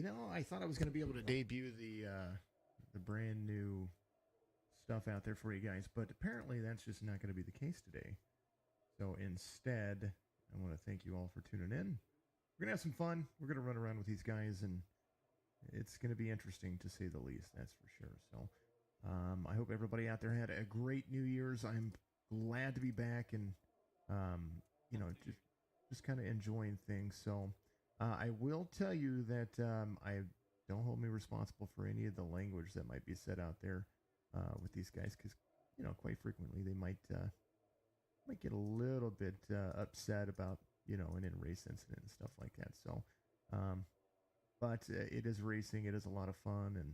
I thought I was going to be able to debut the brand new stuff out there for you guys, but apparently that's just not going to be the case today. So instead, I want to thank you all for tuning in. We're going to have some fun. We're going to run around with these guys, and it's going to be interesting to say the least, that's for sure. So I hope everybody out there had a great New Year's. I'm glad to be back and, just kind of enjoying things. So I will tell you that I don't hold me responsible for any of the language that might be said out there with these guys, because, quite frequently they might get a little bit upset about, an in-race incident and stuff like that. So, but it is racing. It is a lot of fun. And,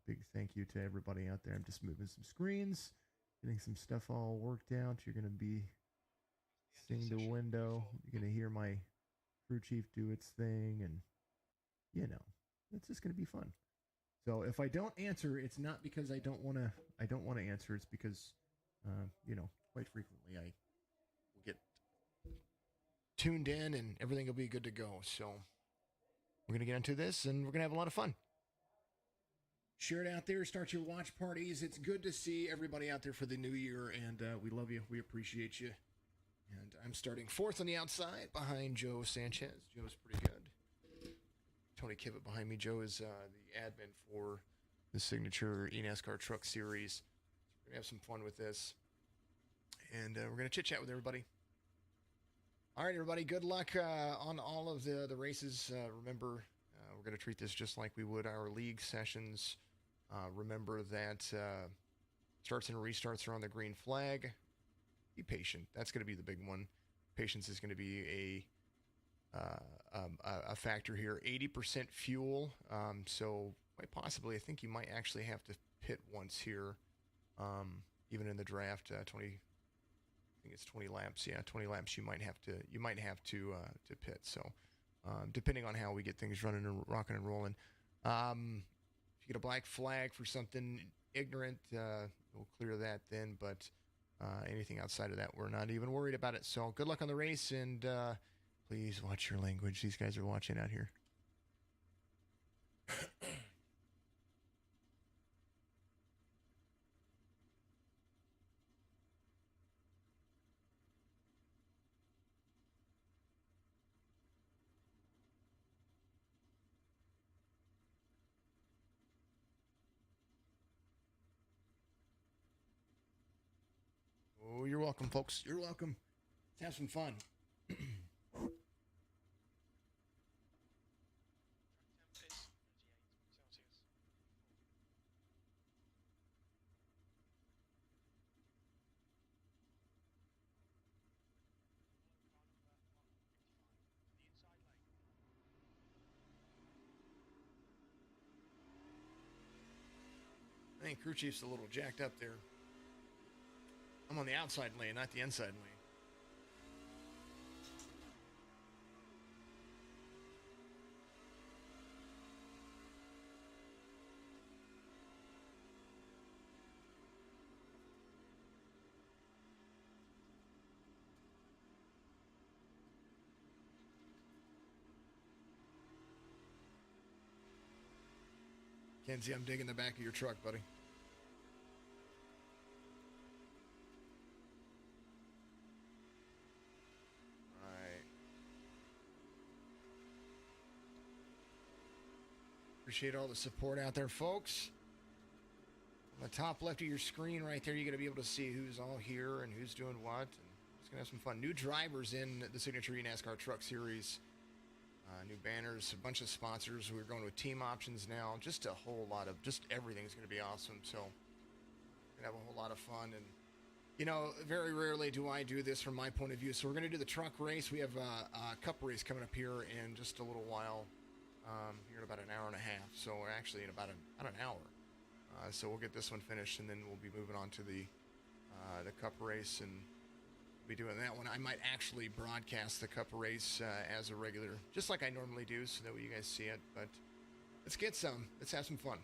big thank you to everybody out there. I'm just moving some screens, getting some stuff all worked out. You're going to be seeing the window. You're going to hear my crew chief do its thing. And, it's just going to be fun. So if I don't answer, it's not because I don't want to answer. It's because, quite frequently I will get tuned in and everything will be good to go. So we're going to get into this and we're going to have a lot of fun. Share it out there. Start your watch parties. It's good to see everybody out there for the new year, and we love you. We appreciate you. And I'm starting fourth on the outside behind Joe Sanchez. Joe's pretty good. Tony Kivett behind me. Joe is the admin for the signature eNASCAR Truck Series. We're going to have some fun with this. And we're going to chit-chat with everybody. All right, everybody. Good luck on all of the races. Remember, we're going to treat this just like we would our league sessions. Remember that starts and restarts are on the green flag. Be patient. That's going to be the big one. Patience is going to be a factor here. 80% fuel. So quite possibly, I think you might actually have to pit once here. Even in the draft, 20. I think it's 20 laps. Yeah, 20 laps. You might have to pit. So depending on how we get things running and rocking and rolling. If you get a black flag for something ignorant, we'll clear that then. But anything outside of that, we're not even worried about it. So good luck on the race, and please watch your language. These guys are watching out here. Oh, you're welcome, folks. You're welcome. Let's have some fun. I think crew chief's a little jacked up there. I'm on the outside lane, not the inside lane. Kenzie, I'm digging the back of your truck, buddy. Appreciate all the support out there, folks. On the top left of your screen right there, you're going to be able to see who's all here and who's doing what. And it's going to have some fun. New drivers in the signature eNASCAR Truck Series. New banners, a bunch of sponsors. We're going with team options now. Just a whole lot of, just everything's going to be awesome. So we're going to have a whole lot of fun. And, very rarely do I do this from my point of view. So we're going to do the truck race. We have a cup race coming up here in just a little while. Here in about an hour and a half. So we're actually in about an hour. So we'll get this one finished, and then we'll be moving on to the cup race, and be doing that one. I might actually broadcast the cup race as a regular, just like I normally do, so that way you guys see it. But let's get some. Let's have some fun.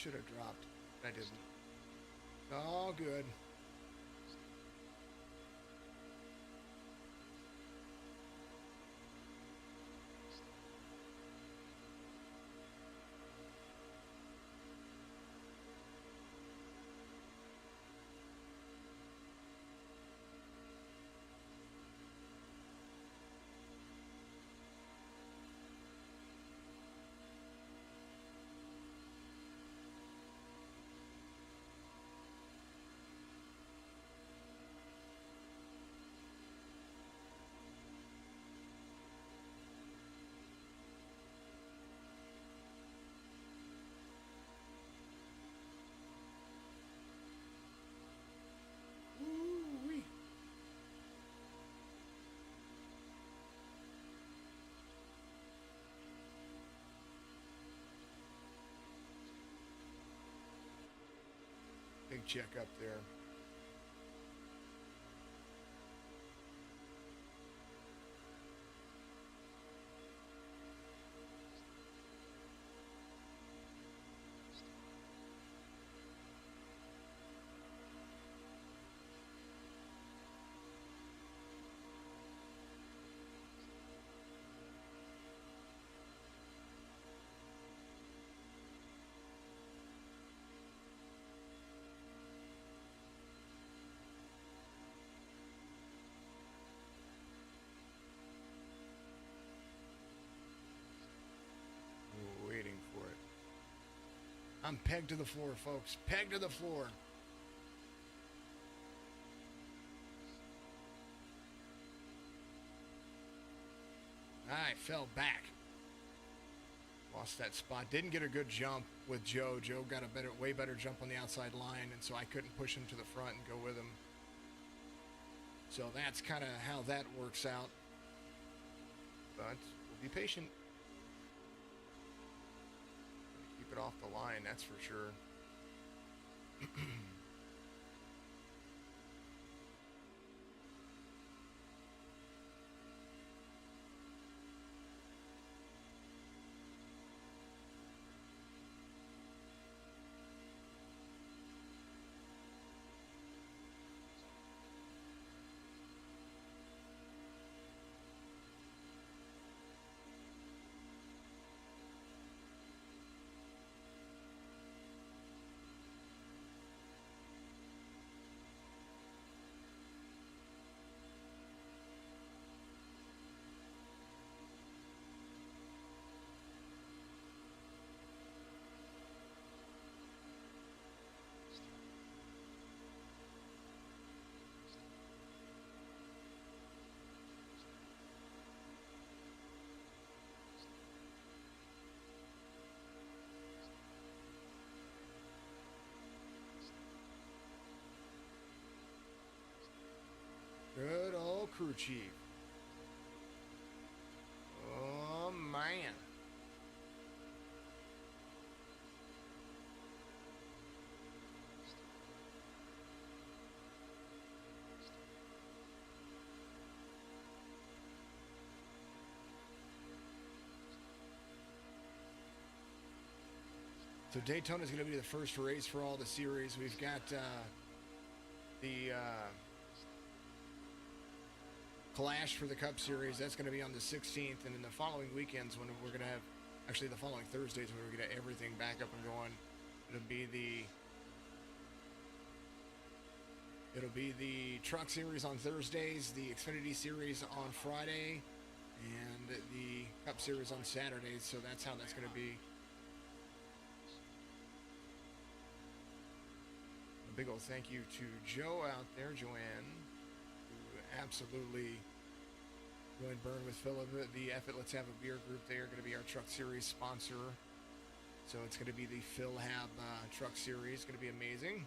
should have dropped. I didn't. All good. Ooh-wee. Big check up there. Waiting for it. I'm pegged to the floor, folks. Pegged to the floor. I fell back. Lost that spot. Didn't get a good jump with Joe. Joe got a way better jump on the outside line, and so I couldn't push him to the front and go with him. So that's kind of how that works out. But we'll be patient. Keep it off the line, that's for sure. Good old crew chief. Oh, man. So Daytona is going to be the first race for all the series. We've got the Clash for the Cup Series. That's going to be on the 16th, and in the following weekends when we're going to have, actually the following Thursdays when we're going to get everything back up and going, it'll be the Truck Series on Thursdays, the Xfinity Series on Friday, and the Cup Series on Saturdays. So that's how that's going to be. A big old thank you to Joe out there, Joanne, who absolutely going burn with Philip. The Effort Let's Have a Beer group, they are going to be our Truck Series sponsor. So it's going to be the Phil Hab Truck Series. It's going to be amazing.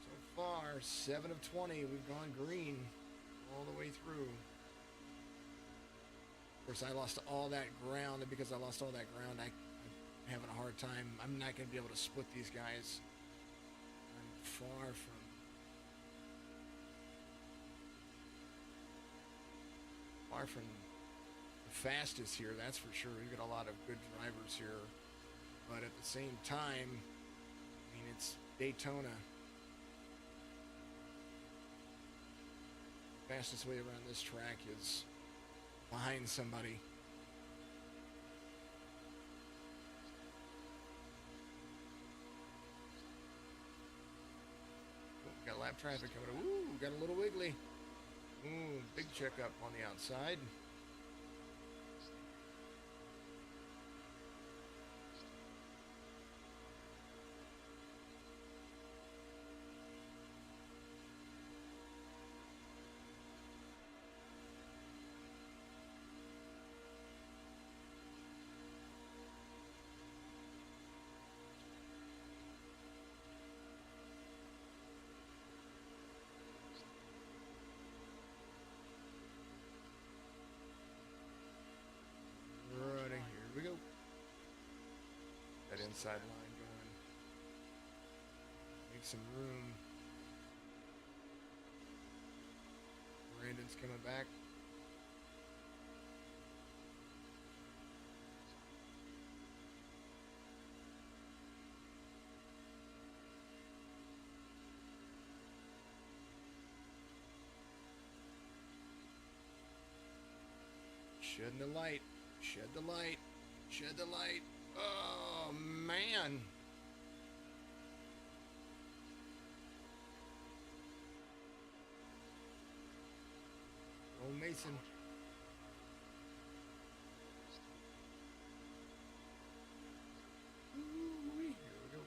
So far, 7 of 20. We've gone green all the way through. Of course, I lost all that ground, and because I lost all that ground, I'm having a hard time. I'm not going to be able to split these guys. I'm far from the fastest here, that's for sure. We've got a lot of good drivers here. But at the same time, I mean, it's Daytona. Fastest way around this track is behind somebody. Oh, got lap traffic coming. Ooh, got a little wiggly. Ooh, big checkup on the outside. Inside line going. Make some room. Brandon's coming back. Shedding the light. Shed the light. Shed the light. Oh, man. Oh, Mason. Ooh-wee. Here we go.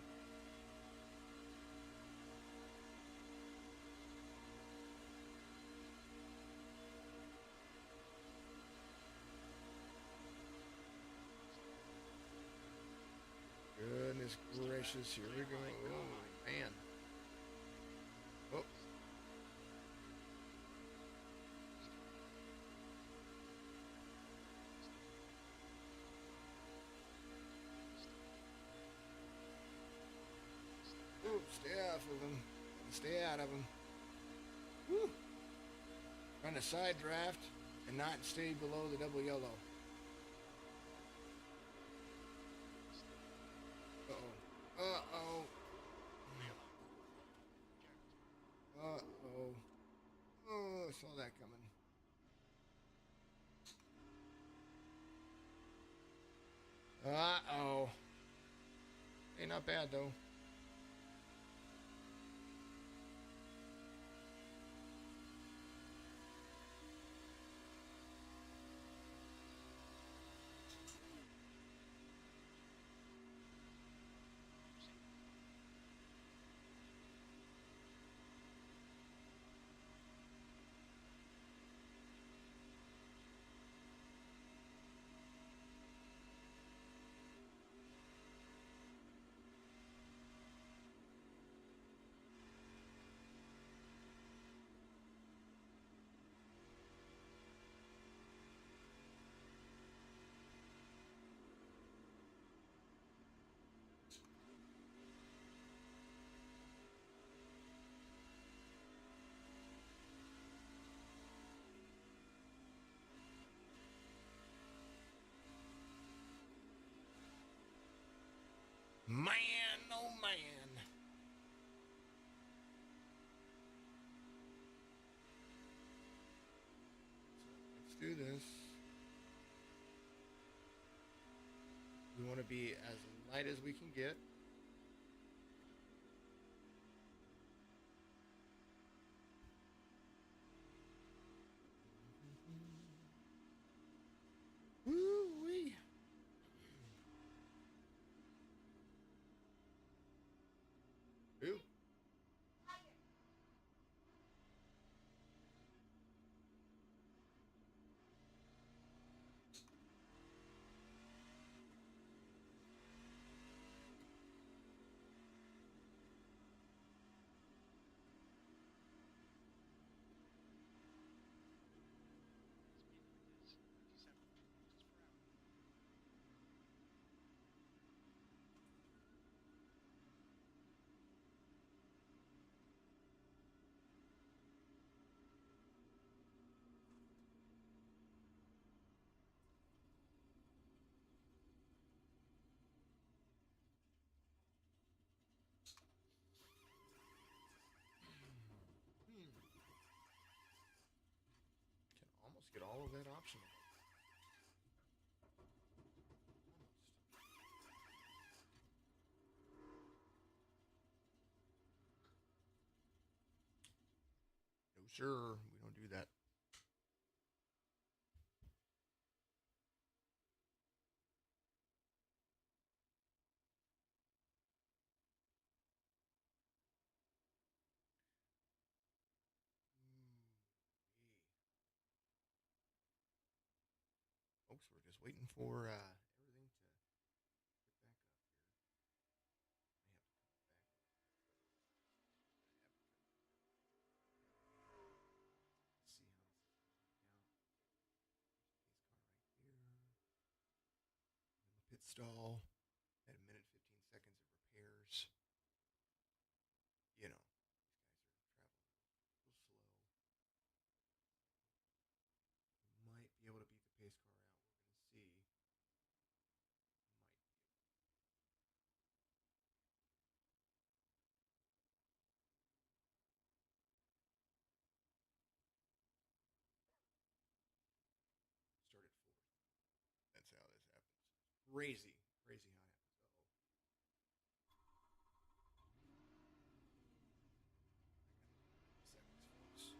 Goodness gracious, here we go. Oh, man. Oh. Ooh, stay off of him. Stay out of him. Woo. Trying to side draft and not stay below the double yellow. Uh-oh. Uh-oh. Uh-oh. Oh, I saw that coming. Uh-oh. Hey, not bad, though. Man, oh man. Let's do this. We want to be as light as we can get. Woo-wee. Ooh. Get all of that optional. No, sir. We don't do that. Folks, we're just waiting for everything to get back up here. May have to come back. See how this is going out. Pit stall. At a minute 15 seconds of repairs. You know, these guys are traveling a little slow. Might be able to beat the pace car out. We're going to see. Start at fourth. That's how this happens. Crazy, crazy how it happens. Seconds, folks.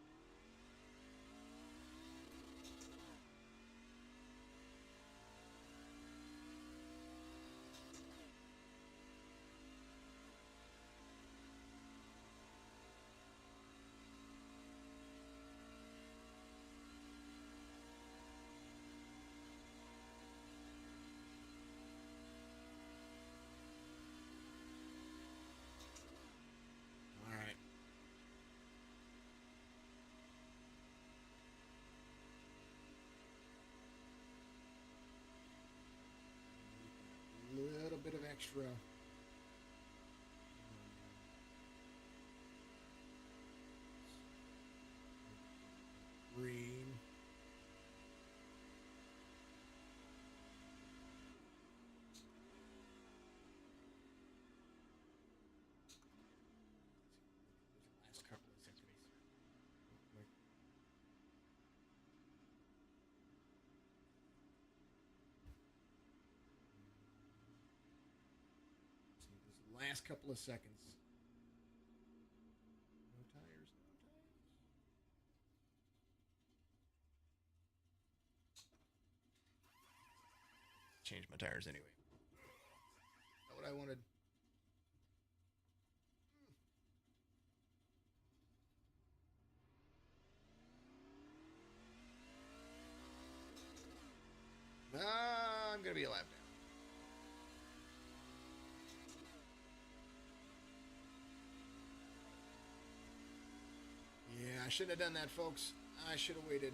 All right. A little bit of extra. Green. Last couple of seconds. Last couple of seconds. No tires, no tires. Change my tires anyway. Not what I wanted. I'm going to be a lap down. Yeah, I shouldn't have done that, folks. I should have waited.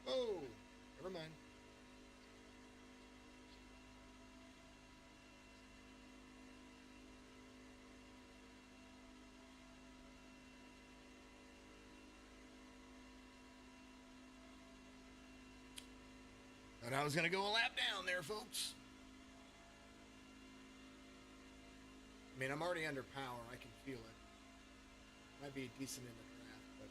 Oh, never mind. Thought I was going to go a lap down there, folks. I mean, I'm already under power. I can feel it. Might be decent in the draft, but...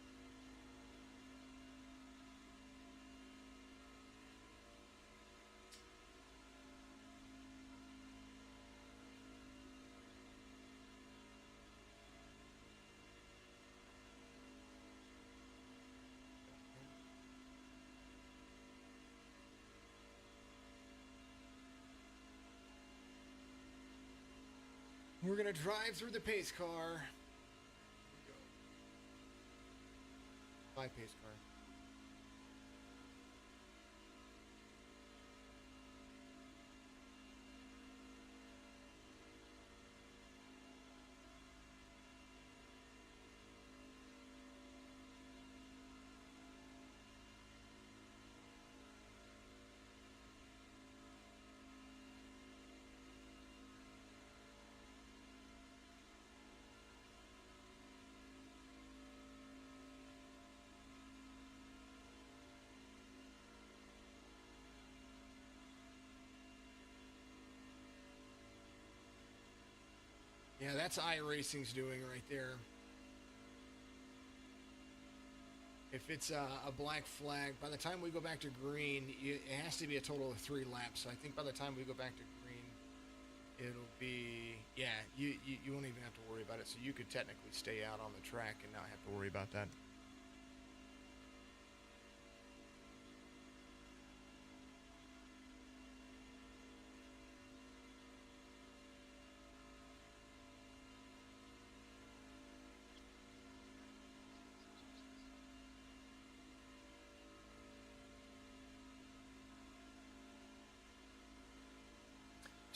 We're going to drive through the pace car. My pace car. Yeah, that's iRacing's doing right there. If it's a black flag, by the time we go back to green, it has to be a total of 3 laps. So I think by the time we go back to green, it'll be, yeah, you won't even have to worry about it. So you could technically stay out on the track and not have to worry about that.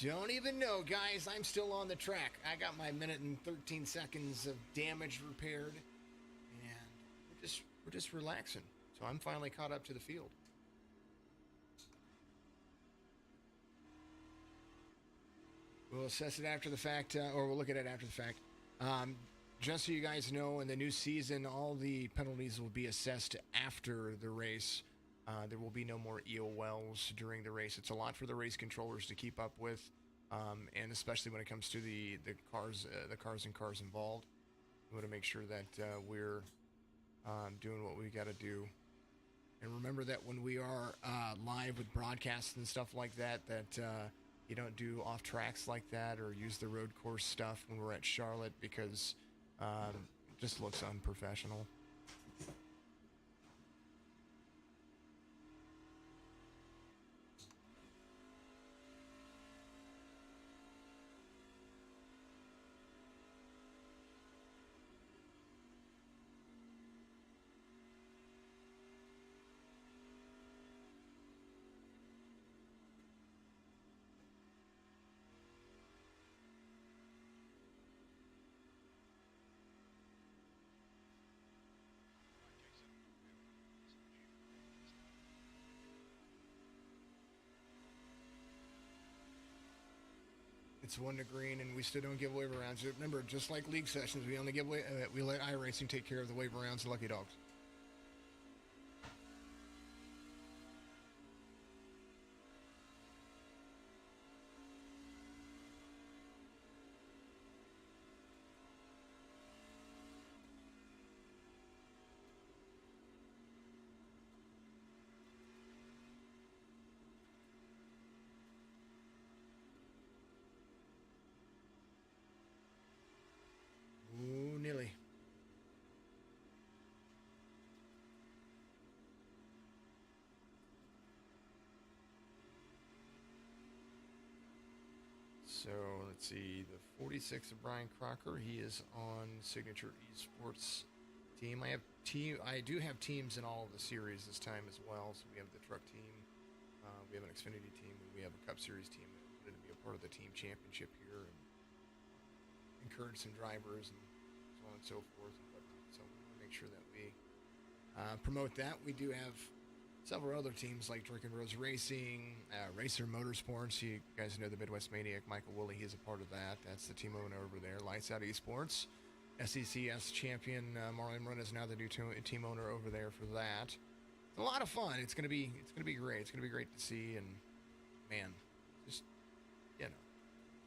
Don't even know, guys. I'm still on the track. I got my minute and 13 seconds of damage repaired, and we're just relaxing. So I'm finally caught up to the field. We'll assess it after the fact, or we'll look at it after the fact. Just so you guys know, in the new season, all the penalties will be assessed after the race. There will be no more EOLs during the race. It's a lot for the race controllers to keep up with, and especially when it comes to the cars and cars involved. We want to make sure that we're doing what we got to do. And remember that when we are live with broadcasts and stuff like that, you don't do off tracks like that or use the road course stuff when we're at Charlotte, because it just looks unprofessional. It's 1 to green, and we still don't give waiver rounds. Remember, just like league sessions, we only give we let iRacing take care of the waiver rounds and lucky dogs. Ooh, nearly. So let's see, the 46 of Brian Crocker. He is on Signature Esports team. I do have teams in all of the series this time as well. So we have the truck team, we have an Xfinity team, and we have a Cup Series team that wanted to be a part of the team championship here and encourage some drivers and so on and so forth and whatnot. So we want to make sure that we promote that. We do have several other teams like Drinking Rose Racing, Racer Motorsports. You guys know the Midwest Maniac, Michael Woolley. He's a part of that. That's the team owner over there. Lights Out Esports. SECS champion Marlon Run is now the new team owner over there for that. It's a lot of fun. It's gonna be great. It's gonna be great to see, and man, just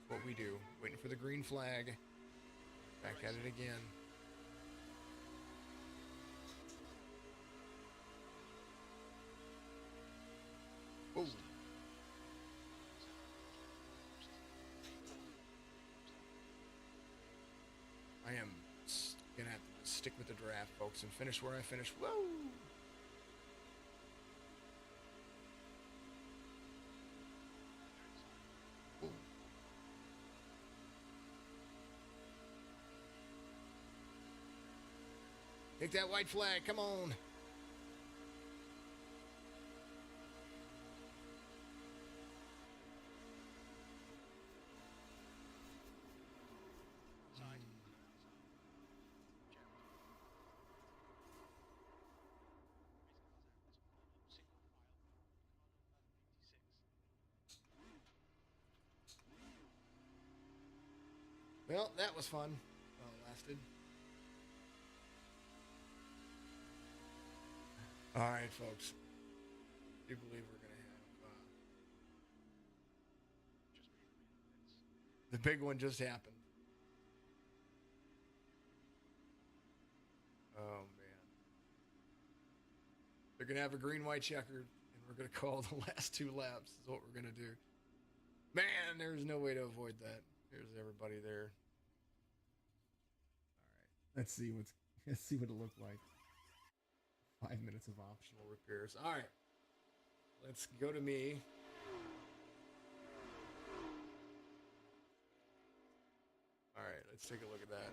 what we do. Waiting for the green flag. Back at it again. Whoa. I am gonna have to stick with the draft, folks, and finish where I finished. Whoa! Whoa. Take that white flag, come on! Well, that was fun. Well, it lasted. All right, folks. I do believe we're going to have the big one just happened. Oh, man. They're going to have a green-white checkered, and we're going to call the last 2 laps is what we're going to do. Man, there's no way to avoid that. There's everybody there. All right. Let's see what it looked like. 5 minutes of optional Repairs. All right. Let's go to me. All right, let's take a look at that.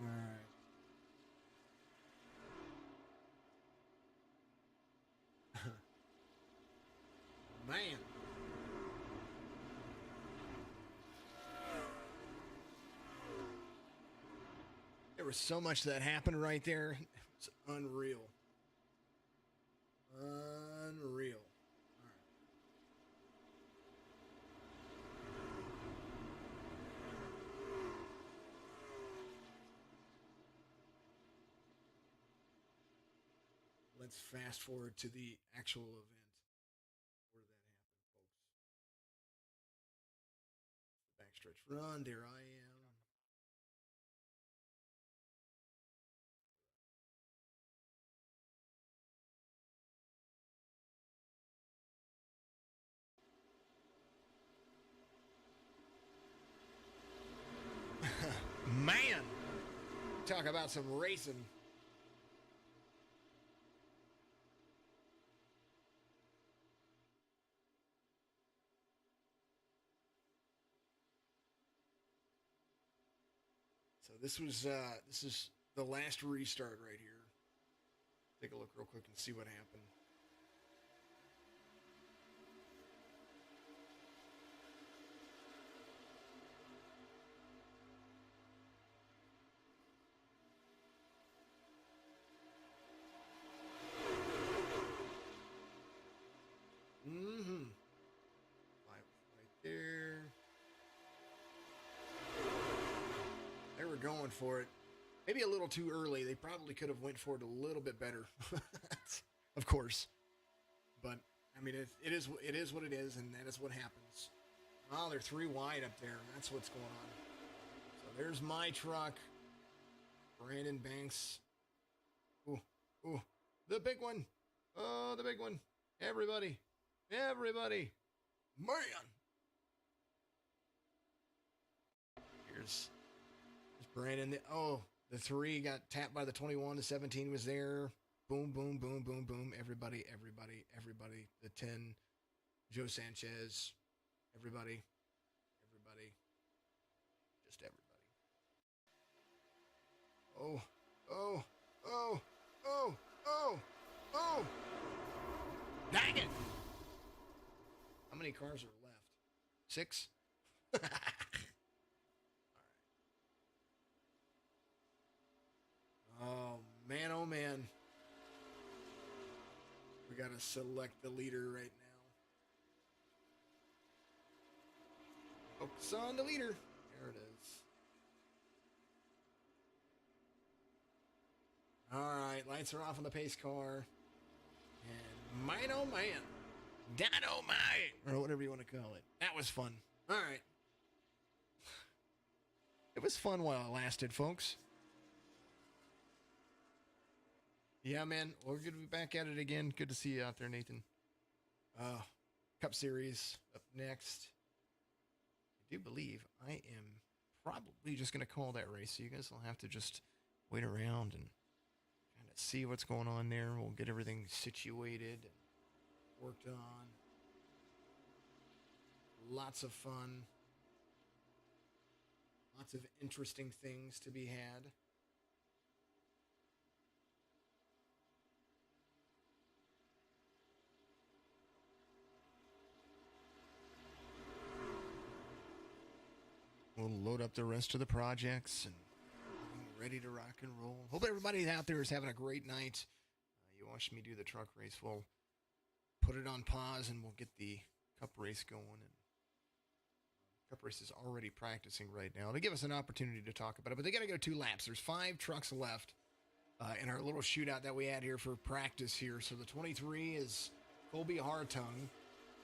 All right. Man. There was so much that happened right there. It's unreal. Unreal. All right. Let's fast forward to the actual event where that happened, folks. The backstretch run. There I am. Man, talk about some racing. So this is the last restart right here. Take a look real quick and see what happened. Right there. They were going for it. Maybe a little too early. They probably could have went for it a little bit better. Of course. But, I mean, it is what it is, and that is what happens. Oh, they're 3 wide up there. That's what's going on. So there's my truck. Brandon Banks. Ooh, ooh. The big one. Oh, the big one. Everybody. Man. Here's Brandon. The 3 got tapped by the 21. The 17 was there. Boom, boom, boom, boom, boom. Everybody. The 10, Joe Sanchez. Everybody. Just everybody. Oh. Dang it. How many cars are left? 6? All right. Oh, man. We got to select the leader right now. Focus on the leader. There it is. All right, lights are off on the pace car. And mine, oh man. Dynamite! Or whatever you want to call it. That was fun. All right. It was fun while it lasted, folks. Yeah, man. We're good to be back at it again. Good to see you out there, Nathan. Cup Series up next. I do believe I am probably just going to call that race. So you guys will have to just wait around and kind of see what's going on there. We'll get everything situated and worked on. Lots of fun. Lots of interesting things to be had. We'll load up the rest of the projects and ready to rock and roll. Hope everybody out there is having a great night. You watched me do the truck race. We'll put it on pause and we'll get the cup race going. And cup race is already practicing right now to give us an opportunity to talk about it. But they got to go 2 laps. There's 5 trucks left in our little shootout that we had here for practice here. So the 23 is Colby Hartung.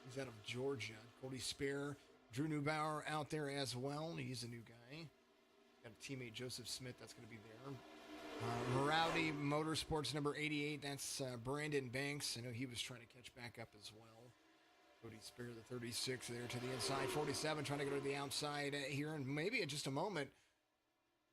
He's out of Georgia. Cody Spear. Drew Neubauer out there as well. He's a new guy. Got a teammate, Joseph Smith, that's going to be there. Rowdy Motorsports number 88. That's Brandon Banks. I know he was trying to catch back up as well. Cody Spear, the 36 there to the inside. 47 trying to go to the outside here. And maybe in just a moment,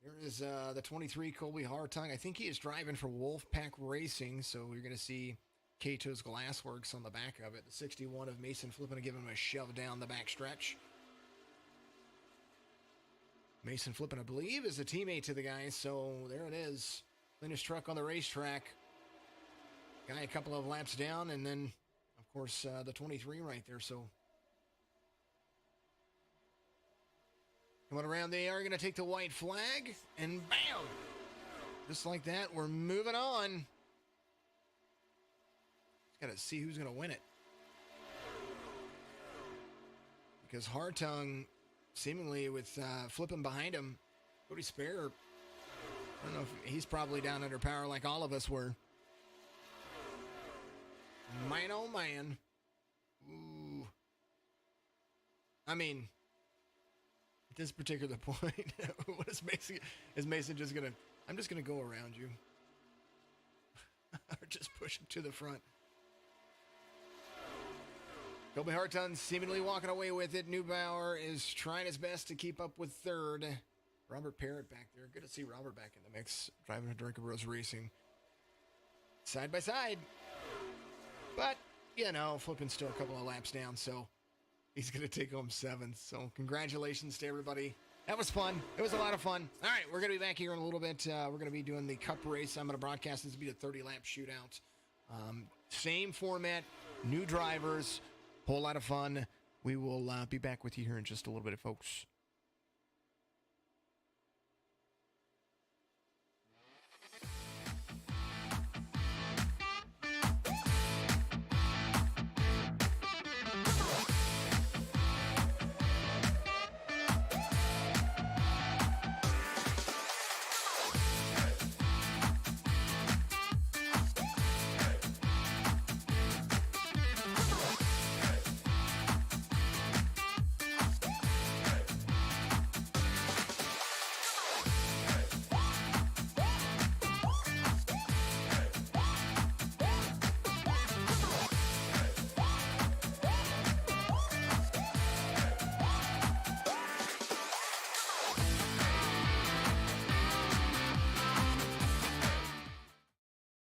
there is the 23 Colby Hartung. I think he is driving for Wolfpack Racing. So you're going to see Cato's Glassworks on the back of it. The 61 of Mason Flippin to give him a shove down the back stretch. Mason Flippin, I believe, is a teammate to the guy, so there it is. Finished truck on the racetrack. Guy a couple of laps down, and then, of course, the 23 right there, so. Coming around, they are going to take the white flag, and bam! Just like that, we're moving on. Just got to see who's going to win it. Because Hartung, seemingly with Flippin behind him, Cody Spear, I don't know if he's probably down under power like all of us were. Man, oh man. Ooh. I mean, at this particular point, what is Mason just going to, I'm just going to go around you. Or just push him to the front. Colby Hartung seemingly walking away with it. Neubauer is trying his best to keep up with third. Robert Parrott back there. Good to see Robert back in the mix, driving a Drinker Bros Racing. Side by side. But, you know, Flippin still a couple of laps down, so he's going to take home 7th. So congratulations to everybody. That was fun. It was a lot of fun. All right, we're going to be back here in a little bit. We're going to be doing the Cup race. I'm going to broadcast this will be the 30-lap shootout. Same format, new drivers. Whole lot of fun. We will be back with you here in just a little bit, folks.